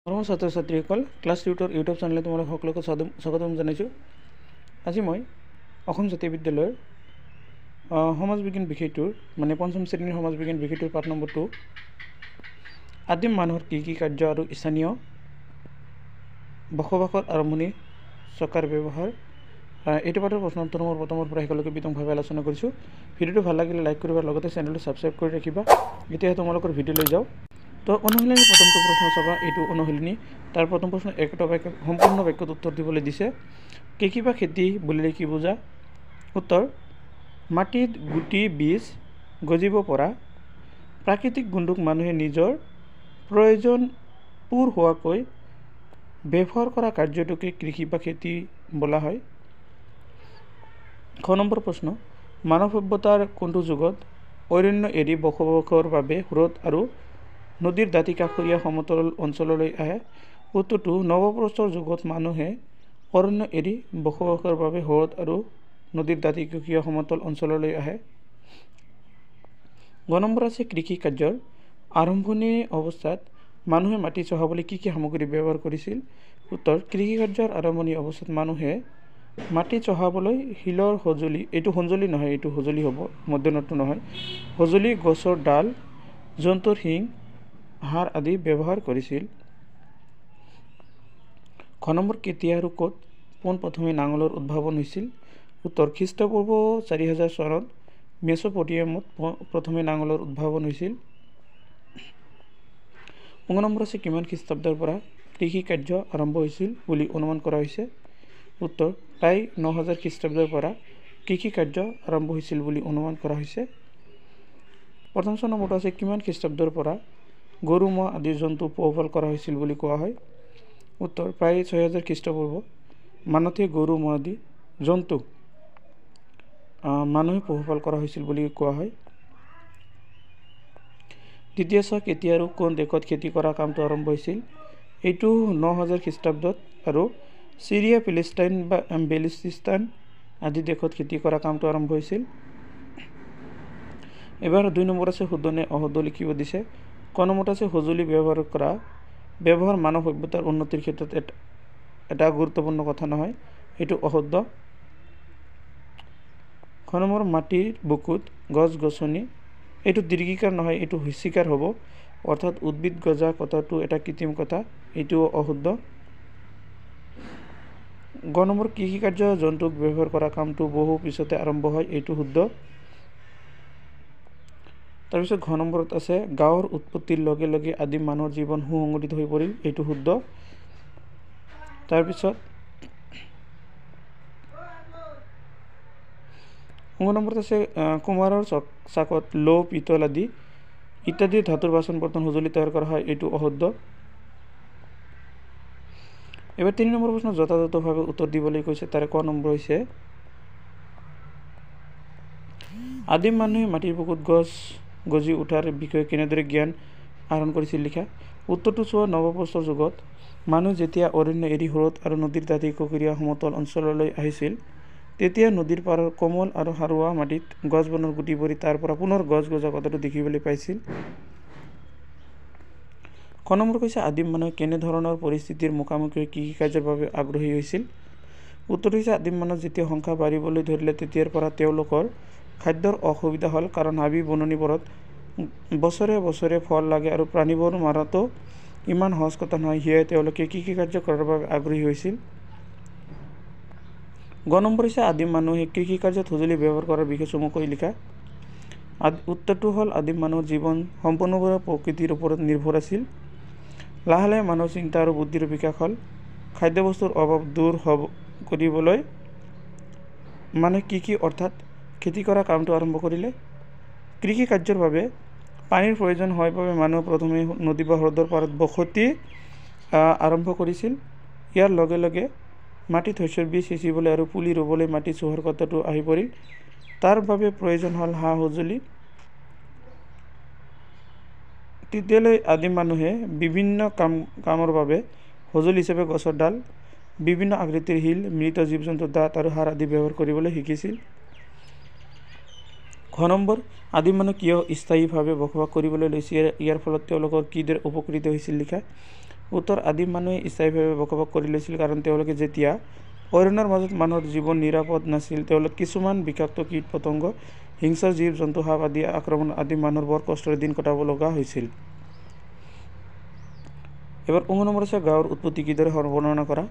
মৰমৰ ছাত্ৰ ছাত্ৰীসকল, ক্লাছ টিউটৰ ইউটিউব চেনেলে তোমালোক সকলোকে স্বাগতম জনাইছোঁ। আজি মই অসম জাতীয় বিদ্যালয়ৰ সমাজ বিজ্ঞান বিষয়টোৰ পঞ্চম শ্ৰেণীৰ সমাজ বিজ্ঞান বিষয়টোৰ পাঠ নম্বৰ 2 আদিম মানুহৰ কি কাৰ্য আৰু স্থানীয় বসবাসৰ আৰম্ভণি চকাৰ ব্যৱহাৰ এইটো পাঠৰ প্ৰশ্ন উত্তৰসমূহ প্ৰথমৰ পৰা শেষলৈকে বিতংভাৱে আলোচনা কৰিছোঁ। ভিডিঅ'টো ভাল লাগিলে লাইক কৰিবা, লগতে চেনেলটো ছাবস্ক্ৰাইব কৰি ৰাখিবা। এতিয়া তোমালোকৰ ভিডিঅ' লৈ যাওঁ। তো অনুশীলনী প্ৰথমটো প্ৰশ্ন চাবা, এইটো অনুশীলনী। তাৰ প্ৰথম প্ৰশ্ন একটা বাক্য সম্পূৰ্ণ বাক্যত উত্তৰ দিবলৈ দিছে। কৃষি বা খেতি বুলিলে কি বুজা? উত্তৰ: মাটিত গুটি বীজ গজিব পৰা প্ৰাকৃতিক গুণটোক মানুহে নিজৰ প্ৰয়োজন পূৰ হোৱাকৈ ব্যৱহাৰ কৰা কাৰ্যটোকে কৃষি বা খেতি বোলা হয়। খ নম্বৰ প্ৰশ্ন: মানৱ সভ্যতাৰ কোনটো যুগত অৰণ্য এৰি বসবাসৰ বাবে হ্ৰদ আৰু নদীৰ দাঁতি কাষৰীয়া সমতল অঞ্চললৈ আহে? উত্তৰটো: নৱপ্ৰস্তৰ যুগত মানুহে অৰণ্য এৰি বসবাসৰ বাবে হ্ৰদ আৰু নদীৰ দাঁতি কাষৰীয়া সমতল অঞ্চললৈ আহে। গ নম্বৰ আছে কৃষি কাৰ্যৰ আৰম্ভণি অৱস্থাত মানুহে মাটি চহাবলৈ কি সামগ্ৰী ব্যৱহাৰ কৰিছিল? উত্তৰ: কৃষি কাৰ্যৰ আৰম্ভণি অৱস্থাত মানুহে মাটি চহাবলৈ শিলৰ সঁজুলি, এইটো সঁজুলি নহয়, এইটো সঁজুলি হ'ব, মধ্যনটো নহয়, সঁজুলি, গছৰ ডাল, জন্তুৰ শিং, হাড় আদি ব্যৱহাৰ কৰিছিল। খ নম্বৰ: কেতিয়া আৰু ক'ত পোনপ্ৰথমে নাঙলৰ উদ্ভাৱন হৈছিল? উত্তৰ: খ্ৰীষ্টপূৰ্ব 4000 চনত মেচ'পটেমিয়ামত প্ৰথমে নাঙলৰ উদ্ভাৱন হৈছিল। ঙ নম্বৰ আছে কিমান খ্ৰীষ্টাব্দৰ পৰা কৃষি কাৰ্য আৰম্ভ হৈছিল বুলি অনুমান কৰা হৈছে? উত্তৰ: প্ৰায় 9000 খ্ৰীষ্টাব্দৰ পৰা কৃষি কাৰ্য আৰম্ভ হৈছিল বুলি অনুমান কৰা হৈছে। প্ৰথম নম্বৰটো আছে কিমান খ্ৰীষ্টাব্দৰ পৰা গৰু ম'হ আদি জন্তু পোহপাল কৰা হৈছিল বুলি কোৱা হয়? উত্তৰ: প্ৰায় 6000 খ্ৰীষ্টপূৰ্ব মানতে গৰু ম'হ আদি জন্তু মানুহে পোহপাল কৰা হৈছিল বুলি কোৱা হয়। দ্বিতীয় চাওক, কেতিয়া আৰু কোন দেশত খেতি কৰা কামটো আৰম্ভ হৈছিল? এইটো 9000 খ্ৰীষ্টাব্দত আৰু চিৰিয়া, পেলেষ্টাইন বা বেলুচিস্তান আদি দেশত খেতি কৰা কামটো আৰম্ভ হৈছিল। এবাৰ 2 নম্বৰ আছে শুদ্ধ নে অশুদ্ধ লিখিব দিছে। ক নম্বৰত আছে সঁজুলি ব্যৱহাৰ মানৱ সভ্যতাৰ উন্নতিৰ ক্ষেত্ৰত এটা গুৰুত্বপূৰ্ণ কথা নহয়, এইটো অশুদ্ধ। খ নম্বৰ মাটিৰ বুকুত গছ গছনি, এইটো দীৰ্ঘিকাৰ নহয়, এইটো হ্ৰস্বীকাৰ হ'ব, অৰ্থাৎ উদ্ভিদ গজা কথাটো এটা কৃত্ৰিম কথা, এইটো অশুদ্ধ। গ নম্বৰ কৃষি কাৰ্য জন্তুক ব্যৱহাৰ কৰা কামটো বহু পিছতে আৰম্ভ হয়, এইটো শুদ্ধ। তাৰপিছত ঘ নম্বৰত আছে গাঁৱৰ উৎপত্তিৰ লগে লগে আদিম মানুহৰ জীৱন সুসংগঠিত হৈ পৰিল, এইটো শুদ্ধ। তাৰপিছত ঙ নম্বৰত আছে কুমাৰৰ চাকত লৌ, পিতল আদি ইত্যাদি ধাতুৰ বাচন বৰ্তন সঁজুলি তৈয়াৰ কৰা হয়, এইটো অশুদ্ধ। এবাৰ 3 নম্বৰ প্ৰশ্ন যথাযথভাৱে উত্তৰ দিবলৈ কৈছে। তাৰে ক নম্বৰ হৈছে আদিম মানুহে মাটিৰ বুকুত গছ গজি উঠাৰ বিষয়ে কেনেদৰে জ্ঞান আহৰণ কৰিছিল লিখা। উত্তৰটো চোৱা, নৱপ্ৰস্তৰ যুগত মানুহ যেতিয়া অৰণ্য এৰি হ্ৰদ আৰু নদীৰ দাঁতি কাষৰীয়া সমতল অঞ্চললৈ আহিছিল, তেতিয়া নদীৰ পাৰৰ কোমল আৰু সাৰুৱা মাটিত গছ বনৰ গুটি পৰি তাৰ পৰা পুনৰ গছ গজা কথাটো দেখিবলৈ পাইছিল। খ নম্বৰ কৈছে আদিম মানুহে কেনেধৰণৰ পৰিস্থিতিৰ মুখামুখি হৈ কৃষি কাৰ্যৰ বাবে আগ্ৰহী হৈছিল? উত্তৰ হৈছে আদিম মানুহৰ যেতিয়া সংখ্যা বাঢ়িবলৈ ধৰিলে তেতিয়াৰ পৰা তেওঁলোকৰ খাদ্যৰ অসুবিধা হ'ল, কাৰণ হাবি বননিবোৰত বছৰে বছৰে ফল লাগে আৰু প্ৰাণীবোৰ মাৰাটো ইমান সহজ কথা নহয়, সেয়ে তেওঁলোকে কৃষি কাৰ্য কৰাৰ বাবে আগ্ৰহী হৈছিল। গ নম্বৰ হৈছে আদিম মানুহে কৃষি কাৰ্যত সঁজুলি ব্যৱহাৰ কৰাৰ বিষয়ে চমুকৈ লিখা। উত্তৰটো হ'ল আদিম মানুহৰ জীৱন সম্পূৰ্ণভাৱে প্ৰকৃতিৰ ওপৰত নিৰ্ভৰ আছিল। লাহে লাহে মানুহৰ চিন্তা আৰু বুদ্ধিৰ বিকাশ হ'ল। খাদ্যবস্তুৰ অভাৱ দূৰ কৰিবলৈ মানুহে কৃষি অৰ্থাৎ খেতি কৰা কামটো আৰম্ভ কৰিলে। কৃষি কাৰ্যৰ বাবে পানীৰ প্ৰয়োজন হোৱাৰ বাবে মানুহে প্ৰথমে নদী বা হ্ৰদৰ পাৰত বসতি আৰম্ভ কৰিছিল। ইয়াৰ লগে লগে মাটিত শস্যৰ বীজ সিঁচিবলৈ আৰু পুলি ৰুবলৈ মাটি চহোৱাৰ কথাটো আহি পৰিল। তাৰ বাবে প্ৰয়োজন হ'ল সা সঁজুলি। তেতিয়ালৈ আদিম মানুহে বিভিন্ন কামৰ বাবে সঁজুলি হিচাপে গছৰ ডাল, বিভিন্ন আকৃতিৰ শিল, মৃত জীৱ জন্তুৰ দাঁত আৰু হাড় আদি ব্যৱহাৰ কৰিবলৈ শিকিছিল। ঘ নম্বৰ আদিম মানুহ কিয় স্থায়ীভাৱে বসবাস কৰিবলৈ লৈছিল, ইয়াৰ ফলত তেওঁলোকৰ কিদৰে উপকৃত হৈছিল লিখা। উত্তৰ আদিম মানুহে স্থায়ীভাৱে বসবাস কৰি লৈছিল কাৰণ তেওঁলোকে যেতিয়া অৰণ্যৰ মাজত মানুহৰ জীৱন নিৰাপদ নাছিল, তেওঁলোক কিছুমান বিষাক্ত কীট পতংগ, হিংস্ৰ জীৱ জন্তু, সাপ আদি আক্ৰমণ আদিম মানুহৰ বৰ কষ্টৰে দিন কটাব লগা হৈছিল। এবাৰ ১ নম্বৰ আছে গাঁৱৰ উৎপত্তি কিদৰে বৰ্ণনা কৰা।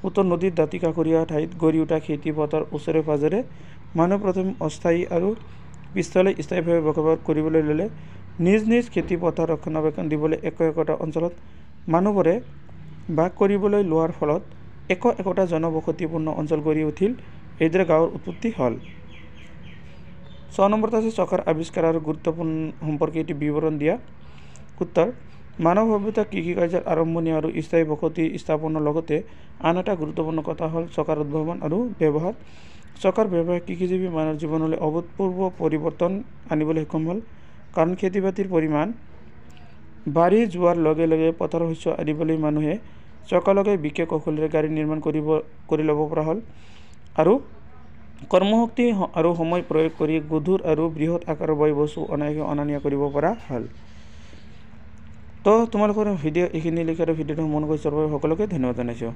উত্তৰ নদীৰ দাঁতি কাষৰীয়া ঠাইত গঢ়ি উঠা খেতি পথাৰ ওচৰে পাজৰে মানুহে প্ৰথমে অস্থায়ী আৰু পিছলৈ স্থায়ীভাৱে বসবাস কৰিবলৈ ল'লে। নিজ নিজ খেতি পথাৰ ৰক্ষণাবেক্ষণ দিবলৈ একোটা অঞ্চলত মানুহবোৰে বাস কৰিবলৈ লোৱাৰ ফলত একোটা জনবসতিপূৰ্ণ অঞ্চল গঢ়ি উঠিল। এইদৰে গাঁৱৰ উৎপত্তি হ'ল। ৬ নম্বৰত আছে চকাৰ আৱিষ্কাৰ আৰু গুৰুত্বপূৰ্ণ সম্পৰ্কে এটি বিৱৰণ দিয়া। উত্তৰ মানৱ সভ্যতা কৃষিকাৰ্যৰ আৰম্ভণি আৰু স্থায়ী বসতি স্থাপনৰ লগতে আন এটা গুৰুত্বপূৰ্ণ কথা হ'ল চকাৰ উদ্ভাৱন আৰু ব্যৱহাৰ। চকাৰ ব্যৱহাৰ কৃষিজীৱী মানুহৰ জীৱনলৈ অভূতপূৰ্ব পৰিৱৰ্তন আনিবলৈ সক্ষম হ'ল, কাৰণ খেতি বাতিৰ পৰিমাণ বাঢ়ি যোৱাৰ লগে লগে পথাৰৰ শস্য আনিবলৈ মানুহে চকা লগাই বিশেষ কৌশলেৰে গাড়ী নিৰ্মাণ কৰি ল'ব পৰা হ'ল আৰু কৰ্মশক্তি আৰু সময় প্ৰয়োগ কৰি গধুৰ আৰু বৃহৎ আকাৰৰ বয় বস্তু অনায়াসে অনা নিয়া কৰিব পৰা হ'ল। তো তোমালোকৰ ভিডিঅ' এইখিনি লিখাৰ ভিডিঅ'টো মন কৰিছে সকলোকে ধন্যবাদ জনাইছোঁ।